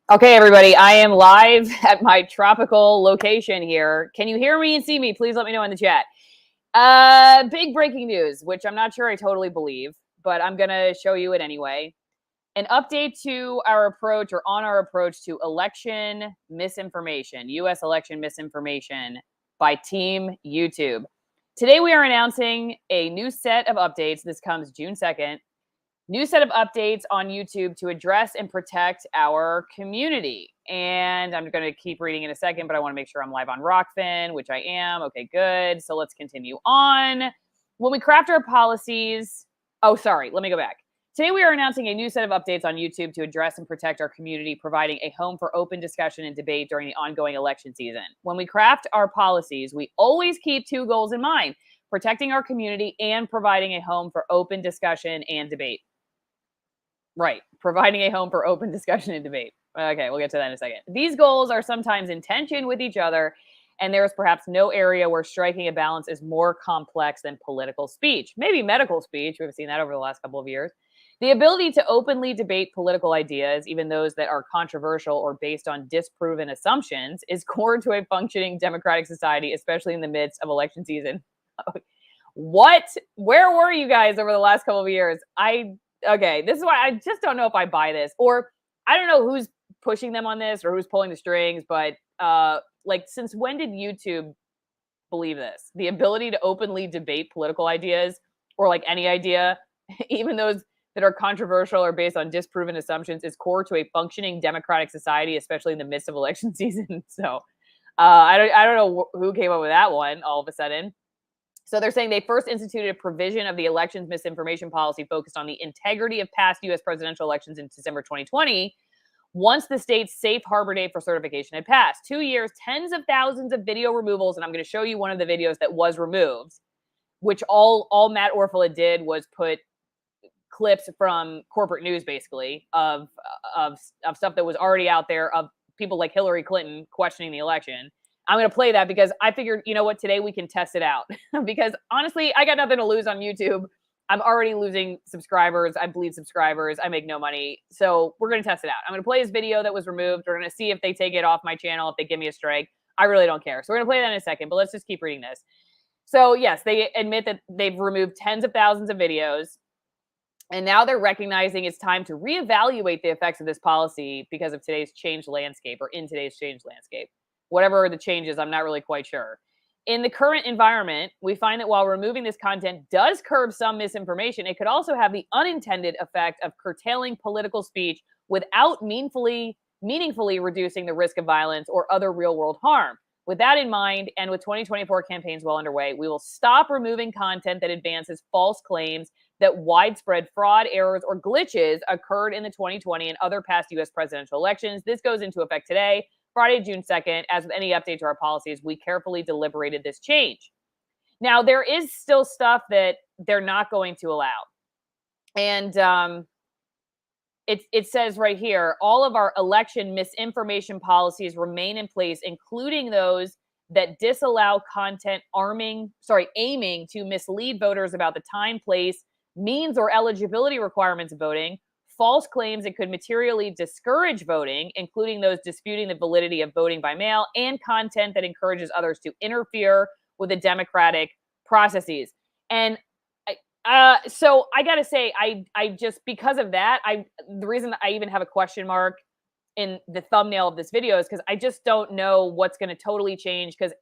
Okay, everybody, I am live at my tropical location here. Can you hear me and see me? Please let me know in the chat. Big breaking news, which I'm not sure I totally believe, but I'm going to show you it anyway. An update to our approach or on our approach to election misinformation, US election misinformation by Team YouTube. Today, we are announcing a new set of updates. This comes June 2nd. New set of updates on YouTube to address and protect our community. And I'm going to keep reading in a second, but I want to make sure I'm live on ROKFIN, which I am. Okay, good. So let's continue on. When we craft our policies, let me go back. Today, we are announcing a new set of updates on YouTube to address and protect our community, providing a home for open discussion and debate during the ongoing election season. When we craft our policies, we always keep two goals in mind: protecting our community and providing a home for open discussion and debate. Right. Providing a home for open discussion and debate. Okay, we'll get to that in a second. These goals are sometimes in tension with each other, and there is perhaps no area where striking a balance is more complex than political speech. Maybe medical speech. We've seen that over the last couple of years. The ability to openly debate political ideas, even those that are controversial or based on disproven assumptions, is core to a functioning democratic society, especially in the midst of election season. What? Where were you guys over the last couple of years? Okay, this is why I just don't know if I buy this, or I don't know who's pushing them on this or who's pulling the strings, but since when did YouTube believe this? The ability to openly debate political ideas or like any idea, even those that are controversial or based on disproven assumptions, is core to a functioning democratic society, especially in the midst of election season. So I don't know who came up with that one all of a sudden. So they're saying they first instituted a provision of the elections misinformation policy focused on the integrity of past U.S. presidential elections in December 2020, once the state's safe harbor date for certification had passed. 2 years, tens of thousands of video removals, and I'm going to show you one of the videos that was removed, which all Matt Orfalea did was put clips from corporate news, basically, of stuff that was already out there, of people like Hillary Clinton questioning the election. I'm going to play that because I figured, you know what, today we can test it out. Because honestly, I got nothing to lose on YouTube. I'm already losing subscribers. I bleed subscribers. I make no money. So we're going to test it out. I'm going to play this video that was removed. We're going to see if they take it off my channel, if they give me a strike. I really don't care. So we're going to play that in a second, but let's just keep reading this. So yes, they admit that they've removed tens of thousands of videos. And now they're recognizing it's time to reevaluate the effects of this policy because of today's changed landscape, or in today's changed landscape. Whatever the change is, I'm not really quite sure. In the current environment, we find that while removing this content does curb some misinformation, it could also have the unintended effect of curtailing political speech without meaningfully reducing the risk of violence or other real-world harm. With that in mind, and with 2024 campaigns well underway, we will stop removing content that advances false claims that widespread fraud, errors, or glitches occurred in the 2020 and other past U.S. presidential elections. This goes into effect today, Friday, June 2nd. As with any update to our policies, we carefully deliberated this change. Now, there is still stuff that they're not going to allow. And it says right here, all of our election misinformation policies remain in place, including those that disallow content aiming to mislead voters about the time, place, means, or eligibility requirements of voting, false claims that could materially discourage voting, including those disputing the validity of voting by mail, and content that encourages others to interfere with the democratic processes. And so I got to say, I just, because of that, the reason I even have a question mark in the thumbnail of this video is because I just don't know what's going to totally change, because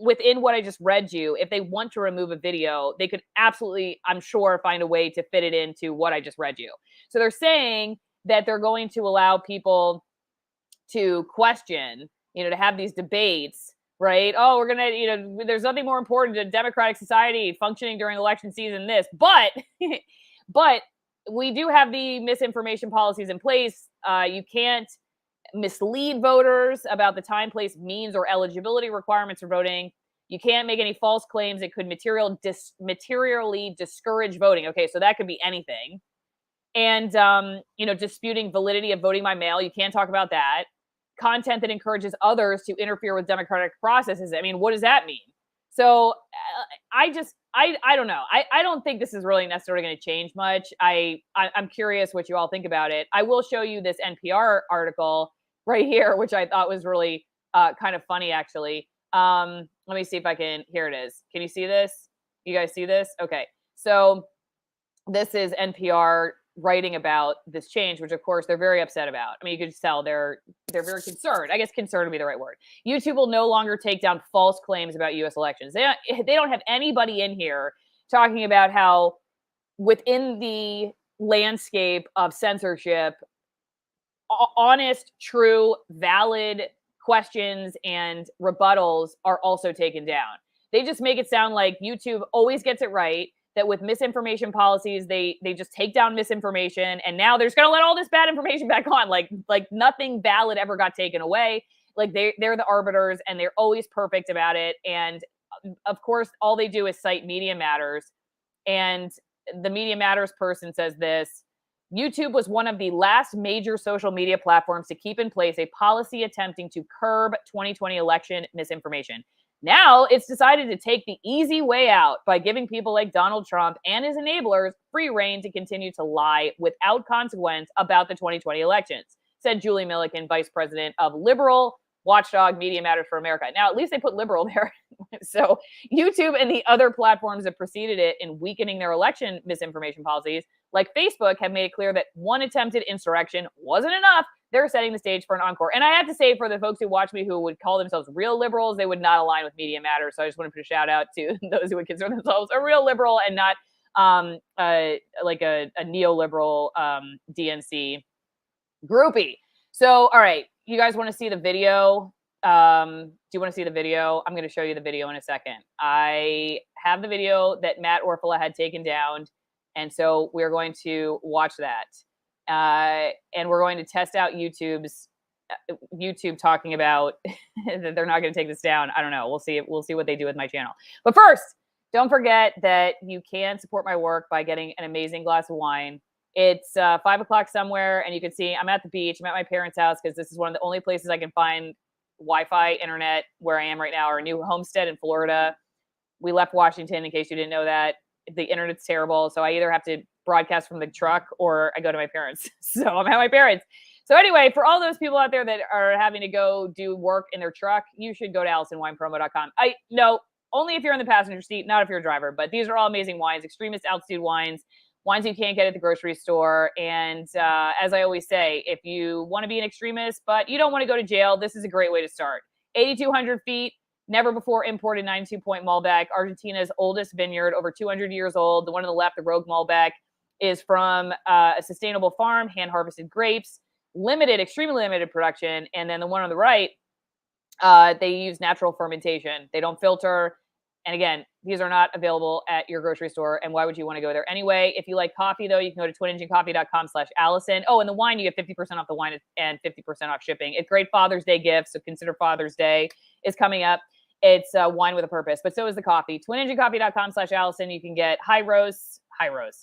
within what I just read you, if they want to remove a video, they could absolutely, I'm sure, find a way to fit it into what I just read you. So they're saying that they're going to allow people to question, to have these debates, right? Oh, we're going to, there's nothing more important to democratic society functioning during election season than this. But, but we do have the misinformation policies in place. You can't mislead voters about the time, place, means, or eligibility requirements for voting. You can't make any false claims that could materially discourage voting. Okay, so that could be anything. And, disputing validity of voting by mail, you can't talk about that. Content that encourages others to interfere with democratic processes. I mean, what does that mean? So I don't know. I don't think this is really necessarily going to change much. I'm curious what you all think about it. I will show you this NPR article right here, which I thought was really kind of funny, actually. Let me see if I can, here it is. Can you see this? You guys see this? Okay. So this is NPR writing about this change, which of course they're very upset about. I mean, you can just tell they're very concerned. I guess concerned would be the right word. YouTube will no longer take down false claims about US elections. They don't have anybody in here talking about how within the landscape of censorship, honest, true, valid questions and rebuttals are also taken down. They just make it sound like YouTube always gets it right, that with misinformation policies, they just take down misinformation, and now they're just gonna let all this bad information back on. Like nothing valid ever got taken away. Like they're the arbiters, and they're always perfect about it. And of course, all they do is cite Media Matters. And the Media Matters person says this: YouTube was one of the last major social media platforms to keep in place a policy attempting to curb 2020 election misinformation. Now it's decided to take the easy way out by giving people like Donald Trump and his enablers free rein to continue to lie without consequence about the 2020 elections, said Julie Milliken, vice president of liberal watchdog Media Matters for America. Now, at least they put liberal there. So YouTube and the other platforms that preceded it in weakening their election misinformation policies, like Facebook, have made it clear that one attempted insurrection wasn't enough. They're setting the stage for an encore. And I have to say, for the folks who watch me who would call themselves real liberals, they would not align with Media Matters. So I just want to put a shout out to those who would consider themselves a real liberal and not like a neoliberal DNC groupie. So, all right, you guys want to see the video? Do you want to see the video? I'm going to show you the video in a second. I have the video that Matt Orfalea had taken down, and so we're going to watch that. And we're going to test out YouTube talking about that they're not going to take this down. I don't know. We'll see. We'll see what they do with my channel. But first, don't forget that you can support my work by getting an amazing glass of wine. It's 5 o'clock somewhere, and you can see I'm at the beach. I'm at my parents' house because this is one of the only places I can find Wi-Fi internet where I am right now. Our new homestead in Florida. We left Washington, in case you didn't know that. The internet's terrible, so I either have to broadcast from the truck or I go to my parents. So I'm at my parents. So anyway, for all those people out there that are having to go do work in their truck, you should go to AllisonWinePromo.com. No, only if you're in the passenger seat, not if you're a driver. But these are all amazing wines, extremist altitude wines you can't get at the grocery store. And as I always say, if you want to be an extremist, but you don't want to go to jail, this is a great way to start. 8,200 feet, never before imported 92-point Malbec, Argentina's oldest vineyard, over 200 years old. The one on the left, the Rogue Malbec, is from a sustainable farm, hand-harvested grapes, extremely limited production. And then the one on the right, they use natural fermentation. They don't filter. And again, these are not available at your grocery store. And why would you want to go there anyway? If you like coffee, though, you can go to twinenginecoffee.com/Allison. Oh, and the wine, you get 50% off the wine and 50% off shipping. It's great Father's Day gift, so consider Father's Day is coming up. It's wine with a purpose, but so is the coffee. twinenginecoffee.com/Allison. You can get high roast,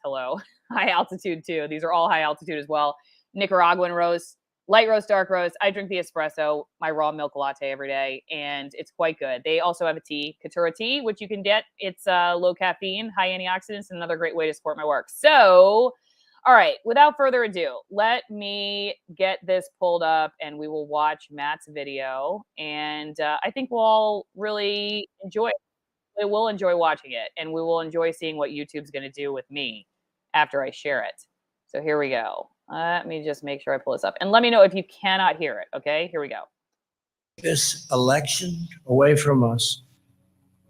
hello, high altitude too. These are all high altitude as well. Nicaraguan roast, light roast, dark roast. I drink the espresso, my raw milk latte every day, and it's quite good. They also have a tea, Katura tea, which you can get. It's low caffeine, high antioxidants, and another great way to support my work. So, all right, without further ado, let me get this pulled up and we will watch Matt's video. And I think we'll all really enjoy it. We will enjoy watching it, and we will enjoy seeing what YouTube's going to do with me after I share it. So here we go. Let me just make sure I pull this up. And let me know if you cannot hear it, okay? Here we go. This election away from us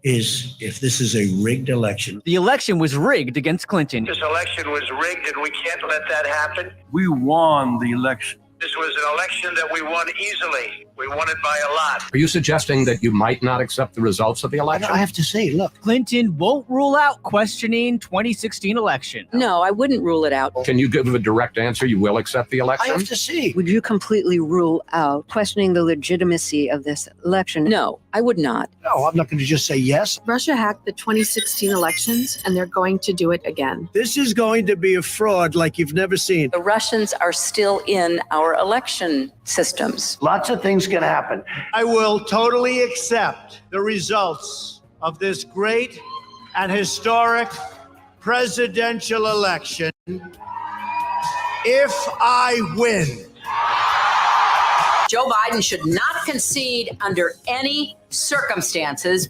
is, if this is a rigged election. The election was rigged against Clinton. This election was rigged, and we can't let that happen. We won the election. This was an election that we won easily. We won it by a lot. Are you suggesting that you might not accept the results of the election? I have to say, look. Clinton won't rule out questioning 2016 election. No, I wouldn't rule it out. Can you give a direct answer? You will accept the I election? have to see. Would you completely rule out questioning the legitimacy of this election? No, I would not. No, I'm not going to just say yes. Russia hacked the 2016 elections, and they're going to do it again. This is going to be a fraud like you've never seen. The Russians are still in our election systems. Lots of things can happen. I will totally accept the results of this great and historic presidential election if I win. Joe Biden should not concede under any circumstances.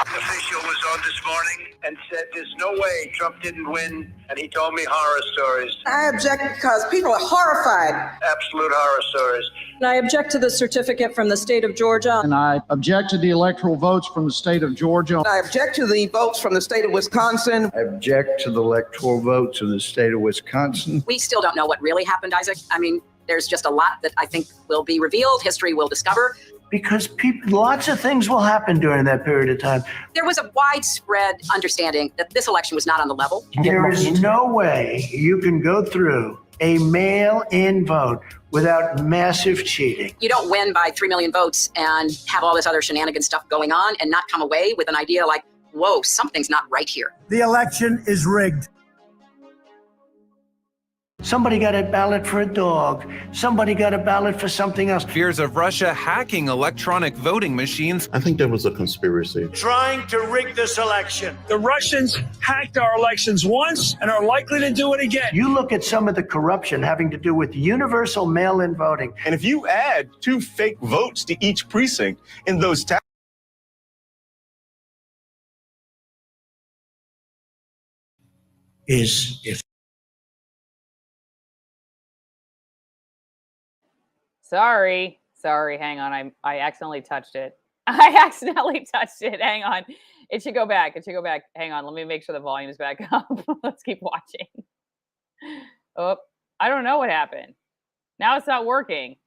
Official was on this morning and said there's no way Trump didn't win, and he told me horror stories. I object because people are horrified. Absolute horror stories. And I object to the certificate from the state of Georgia. And I object to the electoral votes from the state of Georgia. I object to the votes from the state of Wisconsin. I object to the electoral votes of the state of Wisconsin. We still don't know what really happened, Isaac. I mean, there's just a lot that I think will be revealed. History will discover. Because lots of things will happen during that period of time. There was a widespread understanding that this election was not on the level. There is no way you can go through a mail-in vote without massive cheating. You don't win by 3 million votes and have all this other shenanigan stuff going on and not come away with an idea like, whoa, something's not right here. The election is rigged. Somebody got a ballot for a dog. Somebody got a ballot for something else. Fears of Russia hacking electronic voting machines. I think there was a conspiracy. Trying to rig this election. The Russians hacked our elections once and are likely to do it again. You look at some of the corruption having to do with universal mail-in voting. And if you add 2 fake votes to each precinct in those if Sorry, hang on. I accidentally touched it. Hang on. It should go back. Hang on. Let me make sure the volume is back up. Let's keep watching. Oh, I don't know what happened. Now it's not working.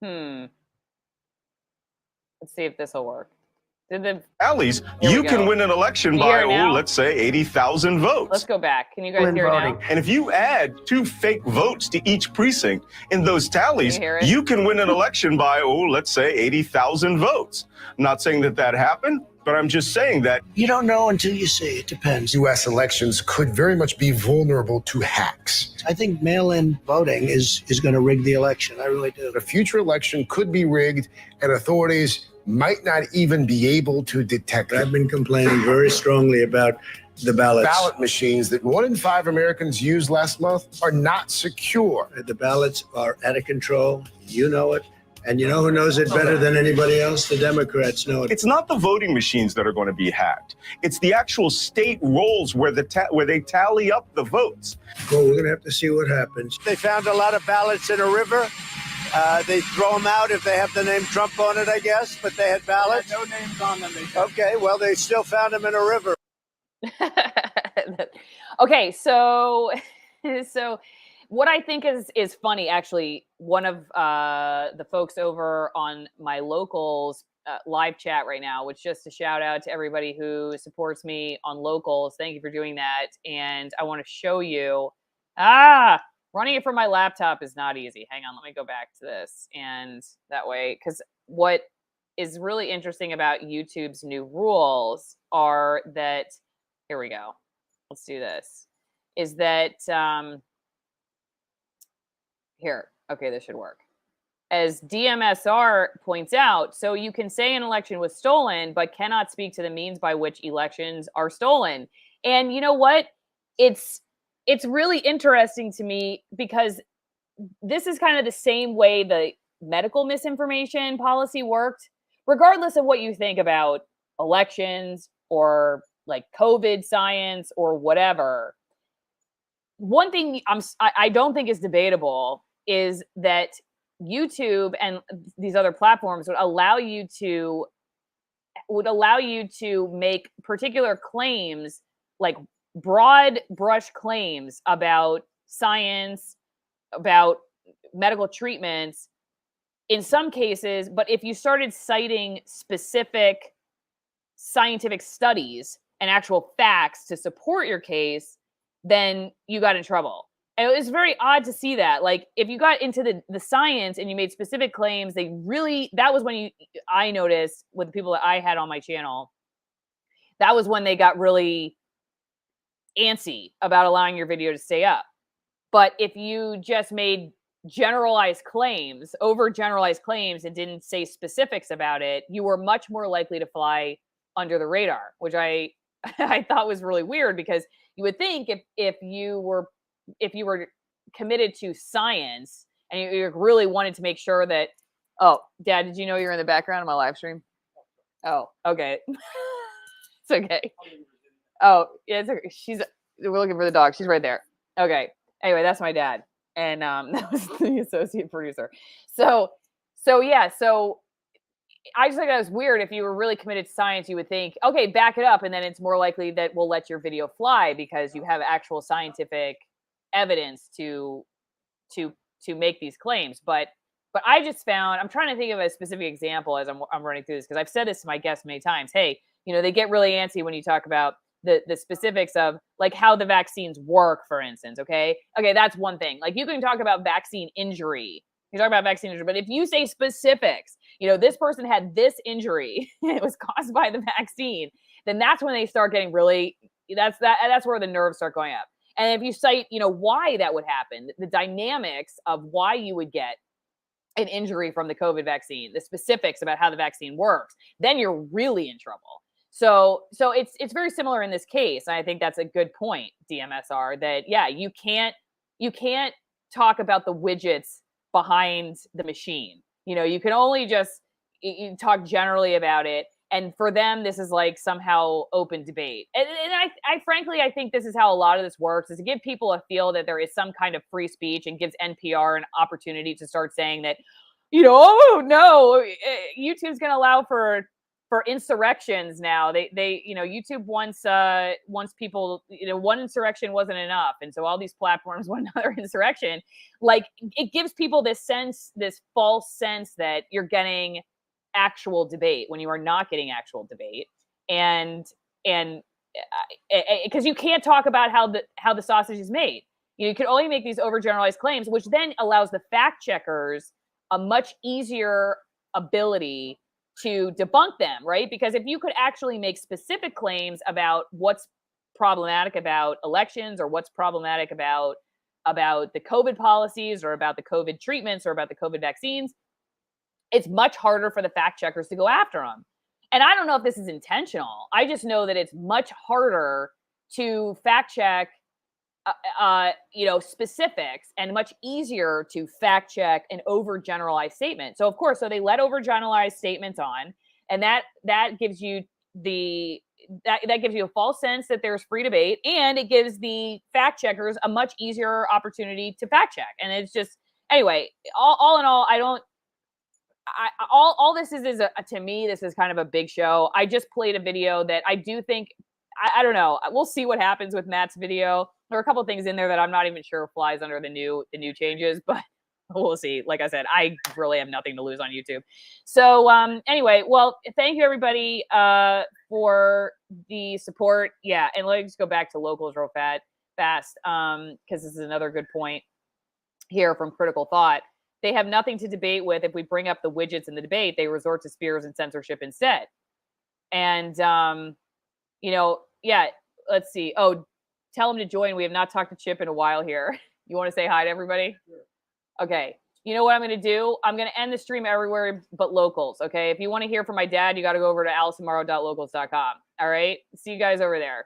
Let's see if this will work. tallies, you can win an election by, let's say, 80,000 votes. Let's go back. Can you guys hear it now? And if you add 2 fake votes to each precinct in those tallies, you can win an election by, let's say, 80,000 votes. I'm not saying that happened, but I'm just saying that. You don't know until you see. It depends. U.S. elections could very much be vulnerable to hacks. I think mail-in voting is going to rig the election. I really do. A future election could be rigged, and authorities might not even be able to detect it. I've been complaining very strongly about the ballots. Ballot machines that 1 in 5 Americans used last month are not secure. The ballots are out of control. You know it. And you know who knows it better than anybody else? The Democrats know it. It's not the voting machines that are going to be hacked. It's the actual state rolls where they tally up the votes. Well, we're going to have to see what happens. They found a lot of ballots in a river. They throw them out if they have the name Trump on it, I guess, but they had ballots. No names on them. Okay, well, they still found them in a river. Okay, so what I think is funny, actually, one of the folks over on my locals live chat right now, which just a shout out to everybody who supports me on locals. Thank you for doing that. And I want to show you, running it from my laptop is not easy. Hang on, let me go back to this. And that way, because what is really interesting about YouTube's new rules are that, here we go. Let's do this. Is that, here, okay, this should work. As DMSR points out, so you can say an election was stolen, but cannot speak to the means by which elections are stolen. And you know what? It's really interesting to me because this is kind of the same way the medical misinformation policy worked, regardless of what you think about elections or like COVID science or whatever. One thing I don't think is debatable is that YouTube and these other platforms would allow you to make particular claims, like broad brush claims about science, about medical treatments in some cases, but if you started citing specific scientific studies and actual facts to support your case, then you got in trouble. And it was very odd to see that. Like, if you got into the science and you made specific claims, that was when I noticed with the people that I had on my channel, that was when they got really antsy about allowing your video to stay up. But if you just made overgeneralized claims and didn't say specifics about it, you were much more likely to fly under the radar, which I thought was really weird, because you would think if you were committed to science and you really wanted to make sure that, oh, Dad, did you know you're in the background of my live stream? Oh, okay. It's okay. Oh, yeah, it's okay. We're looking for the dog. She's right there. Okay. Anyway, that's my dad. And that was the associate producer. So yeah, so I just think that was weird. If you were really committed to science, you would think, okay, back it up, and then it's more likely that we'll let your video fly because you have actual scientific evidence to make these claims. But I just found, I'm trying to think of a specific example as I'm running through this, because I've said this to my guests many times. Hey, they get really antsy when you talk about the specifics of like how the vaccines work, for instance. Okay, that's one thing. Like, you can talk about vaccine injury. You talk about vaccine injury, but if you say specifics, this person had this injury, it was caused by the vaccine, then that's when they start getting really, that's where the nerves start going up. And if you cite, why that would happen, the dynamics of why you would get an injury from the COVID vaccine, the specifics about how the vaccine works, then you're really in trouble. So it's very similar in this case. And I think that's a good point, DMSR, that yeah, you can't talk about the widgets behind the machine. You can only just talk generally about it. And for them, this is like somehow open debate. And I frankly, I think this is how a lot of this works, is to give people a feel that there is some kind of free speech, and gives NPR an opportunity to start saying that, oh no, YouTube's going to allow for insurrections now. They YouTube wants people, one insurrection wasn't enough. And so all these platforms want another insurrection. Like, it gives people this false sense that you're getting actual debate when you are not getting actual debate. And because you can't talk about how the sausage is made. You can only make these overgeneralized claims, which then allows the fact checkers a much easier ability to debunk them, right? Because if you could actually make specific claims about what's problematic about elections, or what's problematic about the COVID policies, or about the COVID treatments, or about the COVID vaccines, it's much harder for the fact checkers to go after them. And I don't know if this is intentional. I just know that it's much harder to fact check specifics, and much easier to fact check an overgeneralized statement. So of course, they let overgeneralized statements on, and that gives you that gives you a false sense that there's free debate, and it gives the fact checkers a much easier opportunity to fact check. And it's just, anyway, all in all, all this is to me, this is kind of a big show. I just played a video that I do think, I don't know, we'll see what happens with Matt's video. There are a couple of things in there that I'm not even sure flies under the new changes, but we'll see. Like I said, I really have nothing to lose on YouTube. So anyway, well, thank you everybody for the support. Yeah, and let me just go back to locals real fast, because this is another good point here from Critical Thought. They have nothing to debate with. If we bring up the widgets in the debate, they resort to spears and censorship instead. And yeah, let's see. Oh, tell them to join. We have not talked to Chip in a while here. You want to say hi to everybody? Sure. Okay. You know what I'm going to do? I'm going to end the stream everywhere but locals. Okay. If you want to hear from my dad, you got to go over to AlisonMorrow.locals.com. All right. See you guys over there.